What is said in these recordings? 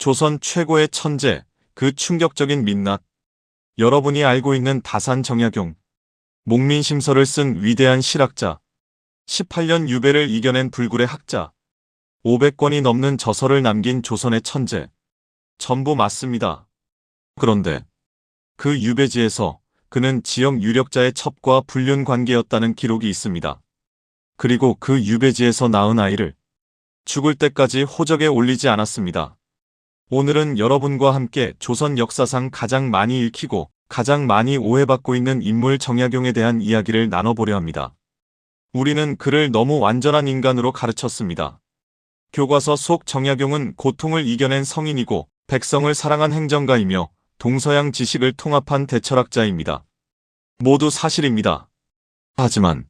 조선 최고의 천재, 그 충격적인 민낯. 여러분이 알고 있는 다산 정약용. 목민심서를 쓴 위대한 실학자. 18년 유배를 이겨낸 불굴의 학자. 500권이 넘는 저서를 남긴 조선의 천재. 전부 맞습니다. 그런데 그 유배지에서 그는 지역 유력자의 첩과 불륜 관계였다는 기록이 있습니다. 그리고 그 유배지에서 낳은 아이를 죽을 때까지 호적에 올리지 않았습니다. 오늘은 여러분과 함께 조선 역사상 가장 많이 읽히고 가장 많이 오해받고 있는 인물 정약용에 대한 이야기를 나눠보려 합니다. 우리는 그를 너무 완전한 인간으로 가르쳤습니다. 교과서 속 정약용은 고통을 이겨낸 성인이고 백성을 사랑한 행정가이며 동서양 지식을 통합한 대철학자입니다. 모두 사실입니다. 하지만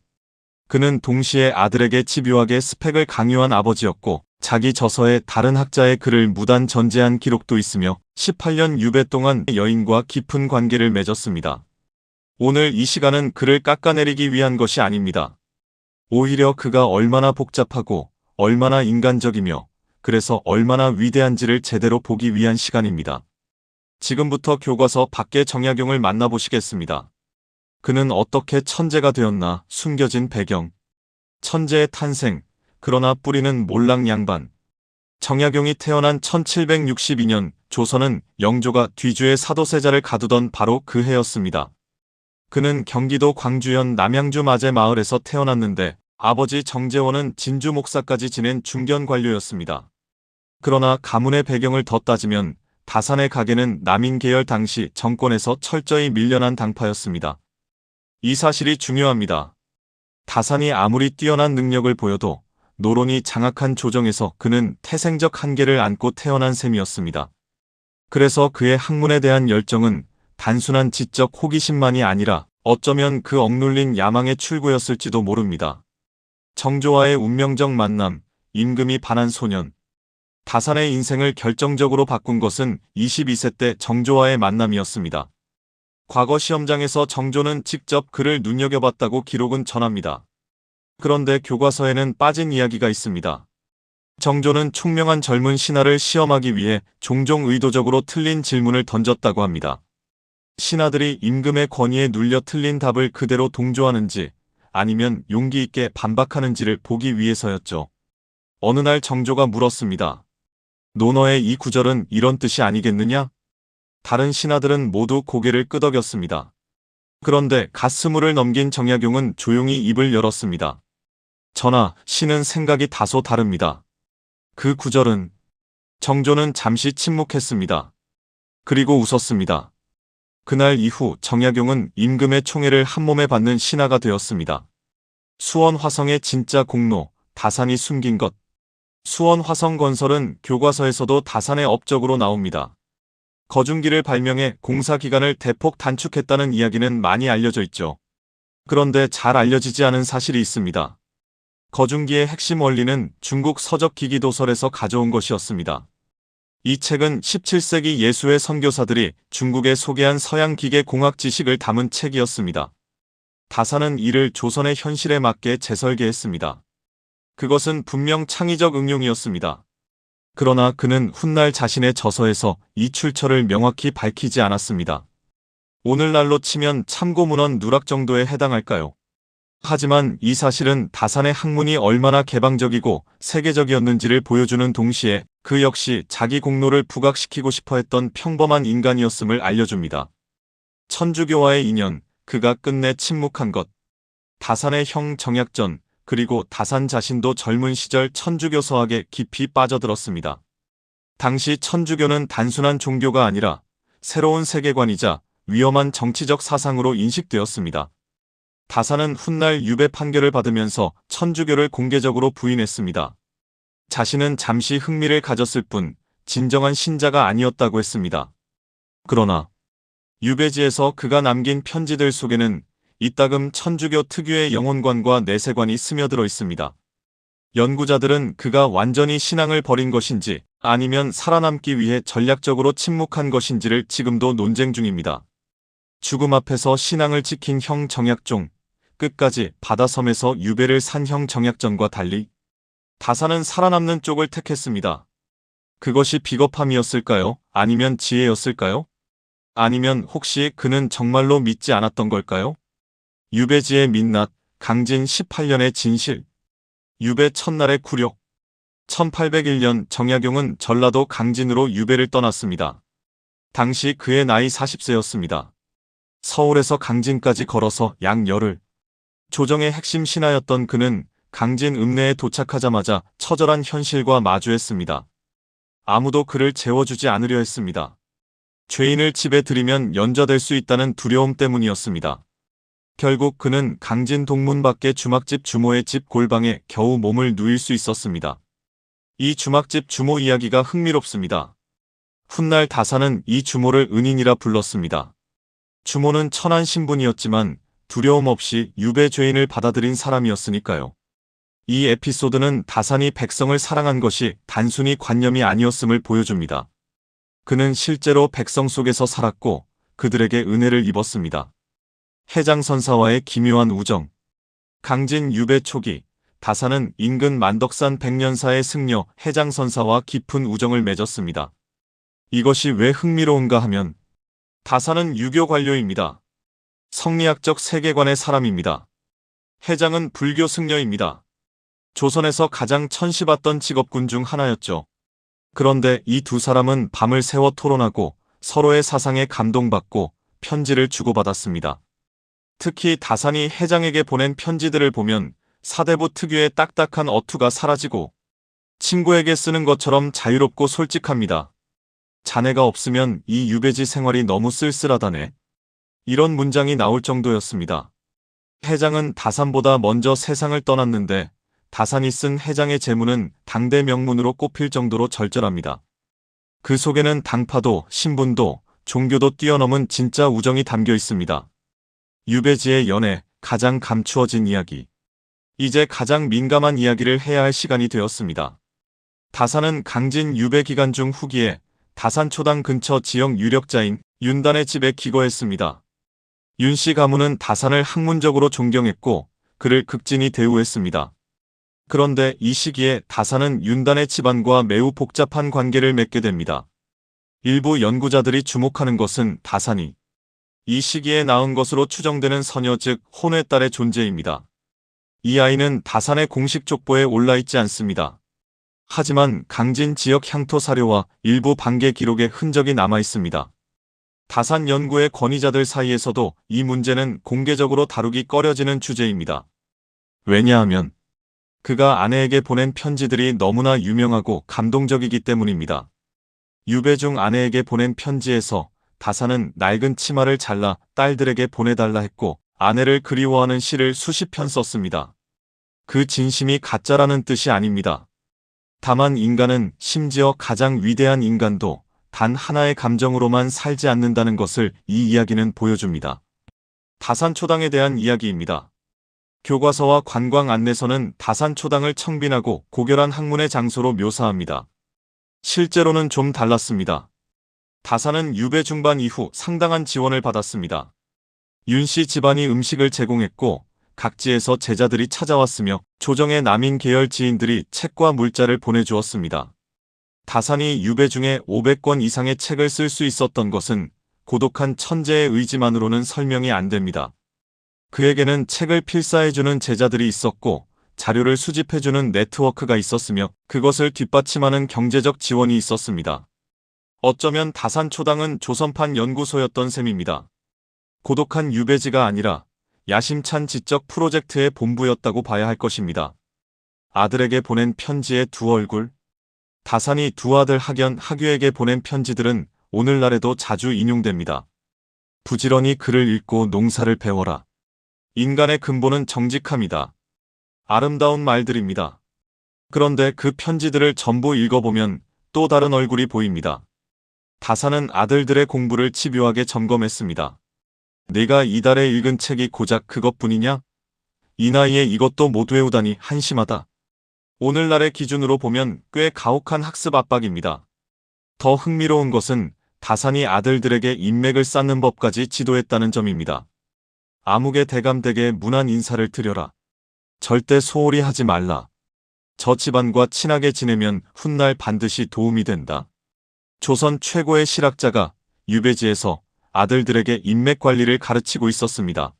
그는 동시에 아들에게 집요하게 스펙을 강요한 아버지였고 자기 저서에 다른 학자의 글을 무단 전제한 기록도 있으며 18년 유배 동안 여인과 깊은 관계를 맺었습니다. 오늘 이 시간은 그를 깎아내리기 위한 것이 아닙니다. 오히려 그가 얼마나 복잡하고 얼마나 인간적이며 그래서 얼마나 위대한지를 제대로 보기 위한 시간입니다. 지금부터 교과서 밖의 정약용을 만나보시겠습니다. 그는 어떻게 천재가 되었나, 숨겨진 배경, 천재의 탄생, 그러나 뿌리는 몰락양반. 정약용이 태어난 1762년 조선은 영조가 뒤주의 사도세자를 가두던 바로 그 해였습니다. 그는 경기도 광주현 남양주 마제 마을에서 태어났는데 아버지 정재원은 진주 목사까지 지낸 중견 관료였습니다. 그러나 가문의 배경을 더 따지면 다산의 가계는 남인 계열 당시 정권에서 철저히 밀려난 당파였습니다. 이 사실이 중요합니다. 다산이 아무리 뛰어난 능력을 보여도 노론이 장악한 조정에서 그는 태생적 한계를 안고 태어난 셈이었습니다. 그래서 그의 학문에 대한 열정은 단순한 지적 호기심만이 아니라 어쩌면 그 억눌린 야망의 출구였을지도 모릅니다. 정조와의 운명적 만남, 임금이 반한 소년. 다산의 인생을 결정적으로 바꾼 것은 22세 때 정조와의 만남이었습니다. 과거 시험장에서 정조는 직접 그를 눈여겨봤다고 기록은 전합니다. 그런데 교과서에는 빠진 이야기가 있습니다. 정조는 총명한 젊은 신하를 시험하기 위해 종종 의도적으로 틀린 질문을 던졌다고 합니다. 신하들이 임금의 권위에 눌려 틀린 답을 그대로 동조하는지 아니면 용기 있게 반박하는지를 보기 위해서였죠. 어느 날 정조가 물었습니다. 논어의 이 구절은 이런 뜻이 아니겠느냐? 다른 신하들은 모두 고개를 끄덕였습니다. 그런데 갓스물을 넘긴 정약용은 조용히 입을 열었습니다. 전하, 신은 생각이 다소 다릅니다. 그 구절은... 정조는 잠시 침묵했습니다. 그리고 웃었습니다. 그날 이후 정약용은 임금의 총애를 한몸에 받는 신하가 되었습니다. 수원 화성의 진짜 공로, 다산이 숨긴 것. 수원 화성 건설은 교과서에서도 다산의 업적으로 나옵니다. 거중기를 발명해 공사 기간을 대폭 단축했다는 이야기는 많이 알려져 있죠. 그런데 잘 알려지지 않은 사실이 있습니다. 거중기의 핵심 원리는 중국 서적기기 도설에서 가져온 것이었습니다. 이 책은 17세기 예수의 선교사들이 중국에 소개한 서양 기계 공학 지식을 담은 책이었습니다. 다산은 이를 조선의 현실에 맞게 재설계했습니다. 그것은 분명 창의적 응용이었습니다. 그러나 그는 훗날 자신의 저서에서 이 출처를 명확히 밝히지 않았습니다. 오늘날로 치면 참고문헌 누락 정도에 해당할까요? 하지만 이 사실은 다산의 학문이 얼마나 개방적이고 세계적이었는지를 보여주는 동시에 그 역시 자기 공로를 부각시키고 싶어 했던 평범한 인간이었음을 알려줍니다. 천주교와의 인연, 그가 끝내 침묵한 것. 다산의 형 정약전, 그리고 다산 자신도 젊은 시절 천주교 서학에 깊이 빠져들었습니다. 당시 천주교는 단순한 종교가 아니라 새로운 세계관이자 위험한 정치적 사상으로 인식되었습니다. 다산은 훗날 유배 판결을 받으면서 천주교를 공개적으로 부인했습니다. 자신은 잠시 흥미를 가졌을 뿐 진정한 신자가 아니었다고 했습니다. 그러나 유배지에서 그가 남긴 편지들 속에는 이따금 천주교 특유의 영혼관과 내세관이 스며들어 있습니다. 연구자들은 그가 완전히 신앙을 버린 것인지 아니면 살아남기 위해 전략적으로 침묵한 것인지를 지금도 논쟁 중입니다. 죽음 앞에서 신앙을 지킨 형 정약종, 끝까지 바다섬에서 유배를 산 형 정약전과 달리 다산은 살아남는 쪽을 택했습니다. 그것이 비겁함이었을까요? 아니면 지혜였을까요? 아니면 혹시 그는 정말로 믿지 않았던 걸까요? 유배지의 민낯, 강진 18년의 진실, 유배 첫날의 굴욕. 1801년 정약용은 전라도 강진으로 유배를 떠났습니다. 당시 그의 나이 40세였습니다. 서울에서 강진까지 걸어서 약 열흘. 조정의 핵심 신하였던 그는 강진 읍내에 도착하자마자 처절한 현실과 마주했습니다. 아무도 그를 재워주지 않으려 했습니다. 죄인을 집에 들이면 연좌될 수 있다는 두려움 때문이었습니다. 결국 그는 강진 동문 밖의 주막집 주모의 집 골방에 겨우 몸을 누일 수 있었습니다. 이 주막집 주모 이야기가 흥미롭습니다. 훗날 다산은 이 주모를 은인이라 불렀습니다. 주모는 천한 신분이었지만 두려움 없이 유배 죄인을 받아들인 사람이었으니까요. 이 에피소드는 다산이 백성을 사랑한 것이 단순히 관념이 아니었음을 보여줍니다. 그는 실제로 백성 속에서 살았고 그들에게 은혜를 입었습니다. 해장선사와의 기묘한 우정. 강진 유배 초기, 다산은 인근 만덕산 백년사의 승려 해장선사와 깊은 우정을 맺었습니다. 이것이 왜 흥미로운가 하면 다산은 유교 관료입니다. 성리학적 세계관의 사람입니다. 해장은 불교 승려입니다. 조선에서 가장 천시받던 직업군 중 하나였죠. 그런데 이 두 사람은 밤을 새워 토론하고 서로의 사상에 감동받고 편지를 주고받았습니다. 특히 다산이 해장에게 보낸 편지들을 보면 사대부 특유의 딱딱한 어투가 사라지고 친구에게 쓰는 것처럼 자유롭고 솔직합니다. 자네가 없으면 이 유배지 생활이 너무 쓸쓸하다네. 이런 문장이 나올 정도였습니다. 해장은 다산보다 먼저 세상을 떠났는데 다산이 쓴 해장의 제문은 당대 명문으로 꼽힐 정도로 절절합니다. 그 속에는 당파도, 신분도, 종교도 뛰어넘은 진짜 우정이 담겨 있습니다. 유배지의 연애, 가장 감추어진 이야기. 이제 가장 민감한 이야기를 해야 할 시간이 되었습니다. 다산은 강진 유배 기간 중 후기에 다산초당 근처 지역 유력자인 윤단의 집에 기거했습니다. 윤씨 가문은 다산을 학문적으로 존경했고 그를 극진히 대우했습니다. 그런데 이 시기에 다산은 윤단의 집안과 매우 복잡한 관계를 맺게 됩니다. 일부 연구자들이 주목하는 것은 다산이 이 시기에 낳은 것으로 추정되는 서녀 즉 혼외 딸의 존재입니다. 이 아이는 다산의 공식 족보에 올라있지 않습니다. 하지만 강진 지역 향토 사료와 일부 반개 기록에 흔적이 남아있습니다. 다산 연구의 권위자들 사이에서도 이 문제는 공개적으로 다루기 꺼려지는 주제입니다. 왜냐하면 그가 아내에게 보낸 편지들이 너무나 유명하고 감동적이기 때문입니다. 유배 중 아내에게 보낸 편지에서 다산은 낡은 치마를 잘라 딸들에게 보내달라 했고 아내를 그리워하는 시를 수십 편 썼습니다. 그 진심이 가짜라는 뜻이 아닙니다. 다만 인간은 심지어 가장 위대한 인간도 단 하나의 감정으로만 살지 않는다는 것을 이 이야기는 보여줍니다. 다산초당에 대한 이야기입니다. 교과서와 관광 안내서는 다산초당을 청빈하고 고결한 학문의 장소로 묘사합니다. 실제로는 좀 달랐습니다. 다산은 유배 중반 이후 상당한 지원을 받았습니다. 윤씨 집안이 음식을 제공했고 각지에서 제자들이 찾아왔으며 조정의 남인 계열 지인들이 책과 물자를 보내주었습니다. 다산이 유배 중에 500권 이상의 책을 쓸 수 있었던 것은 고독한 천재의 의지만으로는 설명이 안 됩니다. 그에게는 책을 필사해주는 제자들이 있었고 자료를 수집해주는 네트워크가 있었으며 그것을 뒷받침하는 경제적 지원이 있었습니다. 어쩌면 다산초당은 조선판 연구소였던 셈입니다. 고독한 유배지가 아니라 야심찬 지적 프로젝트의 본부였다고 봐야 할 것입니다. 아들에게 보낸 편지의 두 얼굴. 다산이 두 아들 학연, 학유에게 보낸 편지들은 오늘날에도 자주 인용됩니다. 부지런히 글을 읽고 농사를 배워라. 인간의 근본은 정직함이다. 아름다운 말들입니다. 그런데 그 편지들을 전부 읽어보면 또 다른 얼굴이 보입니다. 다산은 아들들의 공부를 집요하게 점검했습니다. 내가 이달에 읽은 책이 고작 그것뿐이냐? 이 나이에 이것도 못 외우다니 한심하다. 오늘날의 기준으로 보면 꽤 가혹한 학습 압박입니다. 더 흥미로운 것은 다산이 아들들에게 인맥을 쌓는 법까지 지도했다는 점입니다. 암흑의 대감댁에 문안 인사를 드려라. 절대 소홀히 하지 말라. 저 집안과 친하게 지내면 훗날 반드시 도움이 된다. 조선 최고의 실학자가 유배지에서 아들들에게 인맥 관리를 가르치고 있었습니다.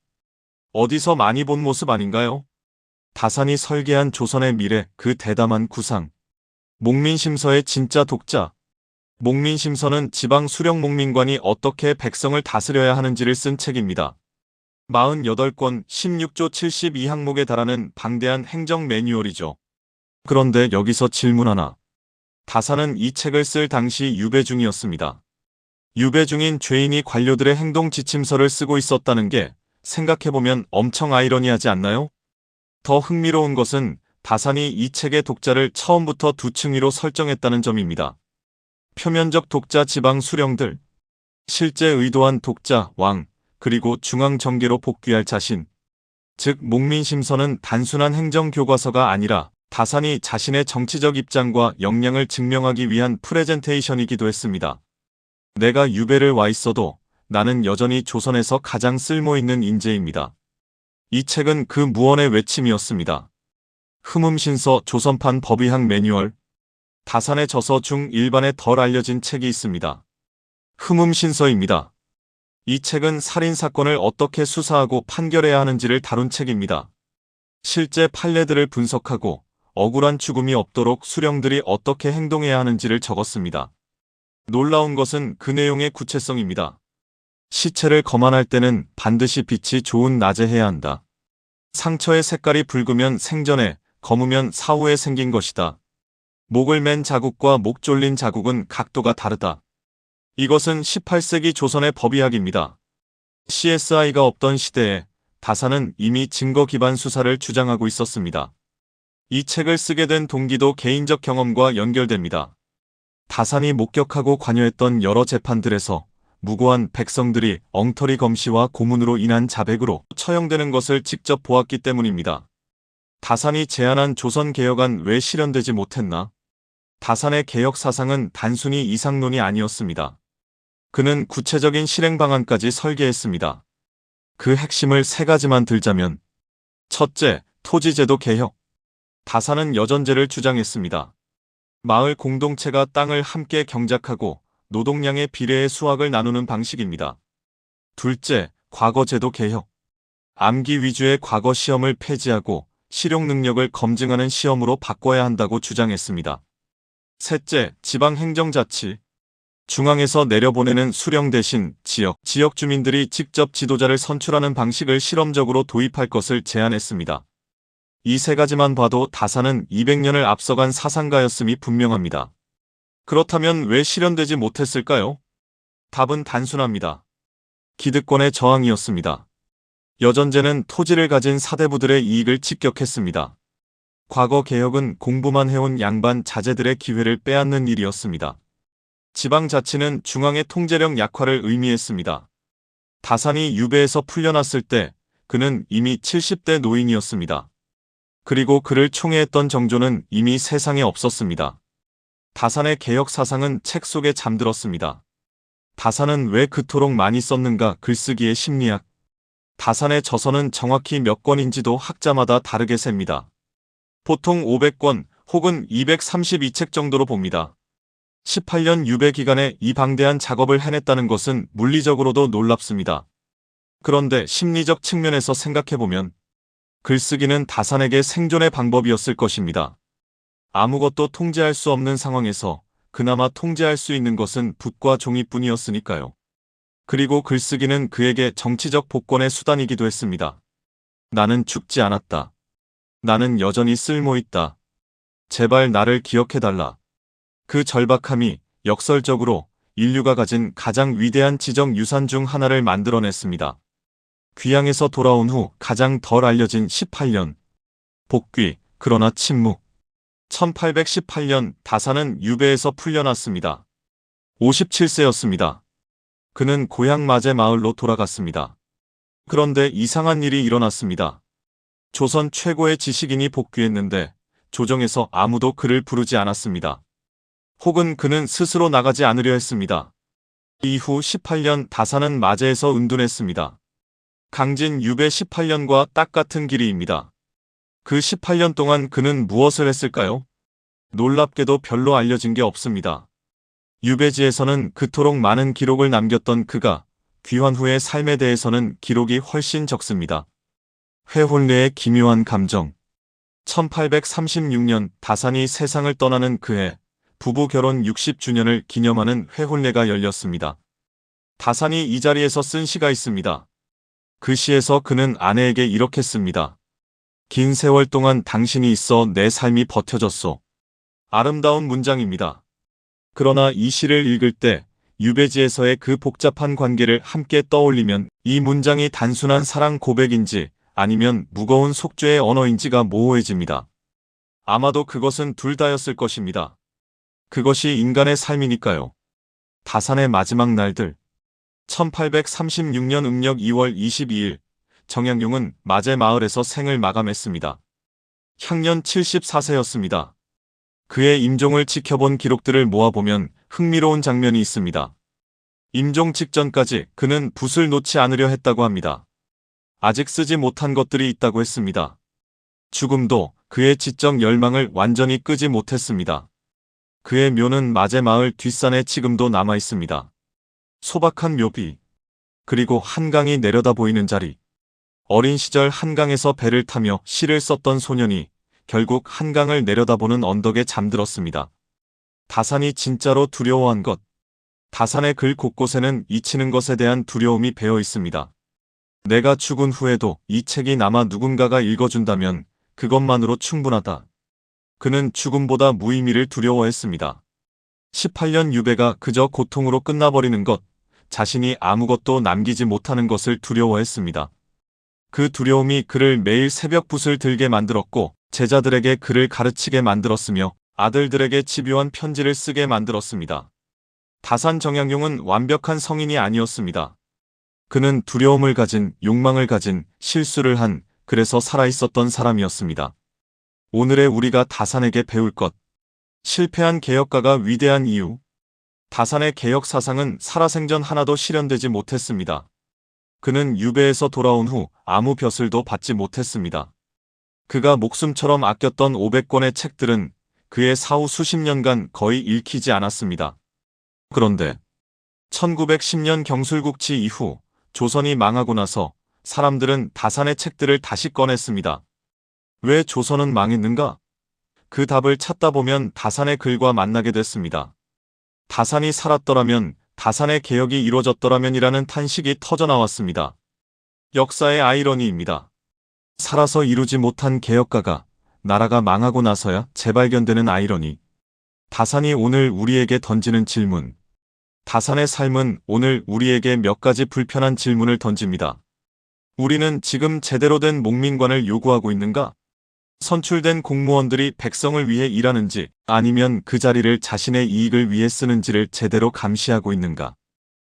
어디서 많이 본 모습 아닌가요? 다산이 설계한 조선의 미래, 그 대담한 구상. 목민심서의 진짜 독자. 목민심서는 지방 수령 목민관이 어떻게 백성을 다스려야 하는지를 쓴 책입니다. 48권 16조 72항목에 달하는 방대한 행정 매뉴얼이죠. 그런데 여기서 질문 하나. 다산은 이 책을 쓸 당시 유배 중이었습니다. 유배 중인 죄인이 관료들의 행동 지침서를 쓰고 있었다는 게 생각해보면 엄청 아이러니하지 않나요? 더 흥미로운 것은 다산이 이 책의 독자를 처음부터 두 층위로 설정했다는 점입니다. 표면적 독자 지방 수령들, 실제 의도한 독자 왕, 그리고 중앙정계로 복귀할 자신. 즉 목민심서는 단순한 행정교과서가 아니라 다산이 자신의 정치적 입장과 역량을 증명하기 위한 프레젠테이션이기도 했습니다. 내가 유배를 와 있어도 나는 여전히 조선에서 가장 쓸모있는 인재입니다. 이 책은 그 무언의 외침이었습니다. 흠음신서 조선판 법의학 매뉴얼. 다산의 저서 중 일반에 덜 알려진 책이 있습니다. 흠음신서입니다. 이 책은 살인사건을 어떻게 수사하고 판결해야 하는지를 다룬 책입니다. 실제 판례들을 분석하고 억울한 죽음이 없도록 수령들이 어떻게 행동해야 하는지를 적었습니다. 놀라운 것은 그 내용의 구체성입니다. 시체를 거만할 때는 반드시 빛이 좋은 낮에 해야 한다. 상처의 색깔이 붉으면 생전에, 검으면 사후에 생긴 것이다. 목을 맨 자국과 목 졸린 자국은 각도가 다르다. 이것은 18세기 조선의 법의학입니다. CSI가 없던 시대에 다산은 이미 증거 기반 수사를 주장하고 있었습니다. 이 책을 쓰게 된 동기도 개인적 경험과 연결됩니다. 다산이 목격하고 관여했던 여러 재판들에서 무고한 백성들이 엉터리 검시와 고문으로 인한 자백으로 처형되는 것을 직접 보았기 때문입니다. 다산이 제안한 조선개혁안 왜 실현되지 못했나? 다산의 개혁 사상은 단순히 이상론이 아니었습니다. 그는 구체적인 실행 방안까지 설계했습니다. 그 핵심을 세 가지만 들자면, 첫째, 토지제도 개혁. 다산은 여전제를 주장했습니다. 마을 공동체가 땅을 함께 경작하고 노동량의 비례의 수확을 나누는 방식입니다. 둘째, 과거제도 개혁. 암기 위주의 과거 시험을 폐지하고 실용 능력을 검증하는 시험으로 바꿔야 한다고 주장했습니다. 셋째, 지방행정자치. 중앙에서 내려보내는 수령 대신 지역 주민들이 직접 지도자를 선출하는 방식을 실험적으로 도입할 것을 제안했습니다. 이 세 가지만 봐도 다산은 200년을 앞서간 사상가였음이 분명합니다. 그렇다면 왜 실현되지 못했을까요? 답은 단순합니다. 기득권의 저항이었습니다. 여전제는 토지를 가진 사대부들의 이익을 직격했습니다. 과거 개혁은 공부만 해온 양반 자제들의 기회를 빼앗는 일이었습니다. 지방자치는 중앙의 통제력 약화를 의미했습니다. 다산이 유배에서 풀려났을 때 그는 이미 70대 노인이었습니다. 그리고 그를 총애했던 정조는 이미 세상에 없었습니다. 다산의 개혁 사상은 책 속에 잠들었습니다. 다산은 왜 그토록 많이 썼는가? 글쓰기의 심리학. 다산의 저서는 정확히 몇 권인지도 학자마다 다르게 셉니다. 보통 500권 혹은 232책 정도로 봅니다. 18년 유배 기간에 이 방대한 작업을 해냈다는 것은 물리적으로도 놀랍습니다. 그런데 심리적 측면에서 생각해보면 글쓰기는 다산에게 생존의 방법이었을 것입니다. 아무것도 통제할 수 없는 상황에서 그나마 통제할 수 있는 것은 붓과 종이뿐이었으니까요. 그리고 글쓰기는 그에게 정치적 복권의 수단이기도 했습니다. 나는 죽지 않았다. 나는 여전히 쓸모있다. 제발 나를 기억해달라. 그 절박함이 역설적으로 인류가 가진 가장 위대한 지적 유산 중 하나를 만들어냈습니다. 귀향에서 돌아온 후 가장 덜 알려진 18년. 복귀, 그러나 침묵. 1818년 다산은 유배에서 풀려났습니다. 57세였습니다. 그는 고향 마제 마을로 돌아갔습니다. 그런데 이상한 일이 일어났습니다. 조선 최고의 지식인이 복귀했는데 조정에서 아무도 그를 부르지 않았습니다. 혹은 그는 스스로 나가지 않으려 했습니다. 이후 18년 다산은 마제에서 은둔했습니다. 강진 유배 18년과 딱 같은 길이입니다. 그 18년 동안 그는 무엇을 했을까요? 놀랍게도 별로 알려진 게 없습니다. 유배지에서는 그토록 많은 기록을 남겼던 그가 귀환 후의 삶에 대해서는 기록이 훨씬 적습니다. 회혼례의 기묘한 감정. 1836년 다산이 세상을 떠나는 그해 부부 결혼 60주년을 기념하는 회혼례가 열렸습니다. 다산이 이 자리에서 쓴 시가 있습니다. 그 시에서 그는 아내에게 이렇게 씁니다. 긴 세월 동안 당신이 있어 내 삶이 버텨졌소. 아름다운 문장입니다. 그러나 이 시를 읽을 때 유배지에서의 그 복잡한 관계를 함께 떠올리면 이 문장이 단순한 사랑 고백인지 아니면 무거운 속죄의 언어인지가 모호해집니다. 아마도 그것은 둘 다였을 것입니다. 그것이 인간의 삶이니까요. 다산의 마지막 날들. 1836년 음력 2월 22일 정약용은 마제 마을에서 생을 마감했습니다. 향년 74세였습니다. 그의 임종을 지켜본 기록들을 모아보면 흥미로운 장면이 있습니다. 임종 직전까지 그는 붓을 놓지 않으려 했다고 합니다. 아직 쓰지 못한 것들이 있다고 했습니다. 죽음도 그의 지적 열망을 완전히 끄지 못했습니다. 그의 묘는 마제 마을 뒷산에 지금도 남아 있습니다. 소박한 묘비, 그리고 한강이 내려다 보이는 자리. 어린 시절 한강에서 배를 타며 시를 썼던 소년이 결국 한강을 내려다보는 언덕에 잠들었습니다. 다산이 진짜로 두려워한 것. 다산의 글 곳곳에는 잊히는 것에 대한 두려움이 배어 있습니다. 내가 죽은 후에도 이 책이 남아 누군가가 읽어준다면 그것만으로 충분하다. 그는 죽음보다 무의미를 두려워했습니다. 18년 유배가 그저 고통으로 끝나버리는 것, 자신이 아무것도 남기지 못하는 것을 두려워했습니다. 그 두려움이 그를 매일 새벽 붓을 들게 만들었고 제자들에게 글을 가르치게 만들었으며 아들들에게 집요한 편지를 쓰게 만들었습니다. 다산 정약용은 완벽한 성인이 아니었습니다. 그는 두려움을 가진, 욕망을 가진, 실수를 한, 그래서 살아있었던 사람이었습니다. 오늘의 우리가 다산에게 배울 것. 실패한 개혁가가 위대한 이유. 다산의 개혁 사상은 살아생전 하나도 실현되지 못했습니다. 그는 유배에서 돌아온 후 아무 벼슬도 받지 못했습니다. 그가 목숨처럼 아꼈던 500권의 책들은 그의 사후 수십 년간 거의 읽히지 않았습니다. 그런데 1910년 경술국치 이후 조선이 망하고 나서 사람들은 다산의 책들을 다시 꺼냈습니다. 왜 조선은 망했는가? 그 답을 찾다 보면 다산의 글과 만나게 됐습니다. 다산이 살았더라면, 다산의 개혁이 이루어졌더라면이라는 탄식이 터져나왔습니다. 역사의 아이러니입니다. 살아서 이루지 못한 개혁가가 나라가 망하고 나서야 재발견되는 아이러니. 다산이 오늘 우리에게 던지는 질문. 다산의 삶은 오늘 우리에게 몇 가지 불편한 질문을 던집니다. 우리는 지금 제대로 된 목민관을 요구하고 있는가? 선출된 공무원들이 백성을 위해 일하는지 아니면 그 자리를 자신의 이익을 위해 쓰는지를 제대로 감시하고 있는가?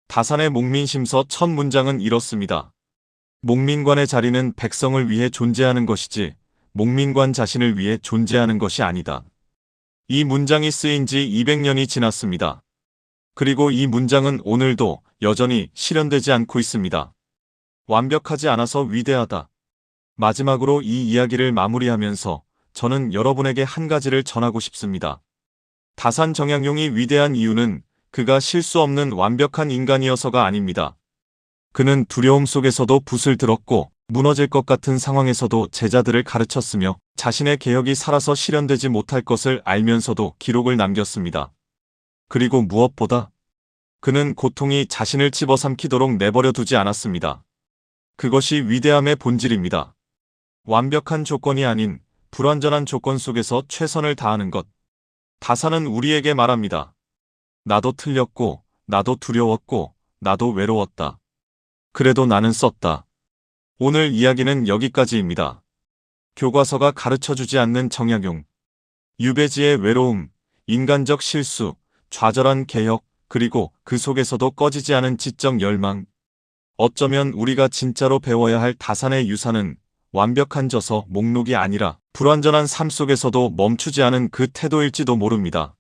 다산의 목민심서 첫 문장은 이렇습니다. 목민관의 자리는 백성을 위해 존재하는 것이지 목민관 자신을 위해 존재하는 것이 아니다. 이 문장이 쓰인 지 200년이 지났습니다. 그리고 이 문장은 오늘도 여전히 실현되지 않고 있습니다. 완벽하지 않아서 위대하다. 마지막으로 이 이야기를 마무리하면서 저는 여러분에게 한 가지를 전하고 싶습니다. 다산 정약용이 위대한 이유는 그가 실수 없는 완벽한 인간이어서가 아닙니다. 그는 두려움 속에서도 붓을 들었고 무너질 것 같은 상황에서도 제자들을 가르쳤으며 자신의 개혁이 살아서 실현되지 못할 것을 알면서도 기록을 남겼습니다. 그리고 무엇보다 그는 고통이 자신을 집어삼키도록 내버려 두지 않았습니다. 그것이 위대함의 본질입니다. 완벽한 조건이 아닌 불완전한 조건 속에서 최선을 다하는 것. 다산은 우리에게 말합니다. 나도 틀렸고, 나도 두려웠고, 나도 외로웠다. 그래도 나는 썼다. 오늘 이야기는 여기까지입니다. 교과서가 가르쳐주지 않는 정약용. 유배지의 외로움, 인간적 실수, 좌절한 개혁, 그리고 그 속에서도 꺼지지 않은 지적 열망. 어쩌면 우리가 진짜로 배워야 할 다산의 유산은 완벽한 저서 목록이 아니라 불완전한 삶 속에서도 멈추지 않은 그 태도일지도 모릅니다.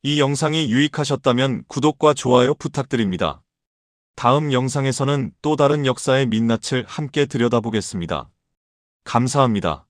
이 영상이 유익하셨다면 구독과 좋아요 부탁드립니다. 다음 영상에서는 또 다른 역사의 민낯을 함께 들여다보겠습니다. 감사합니다.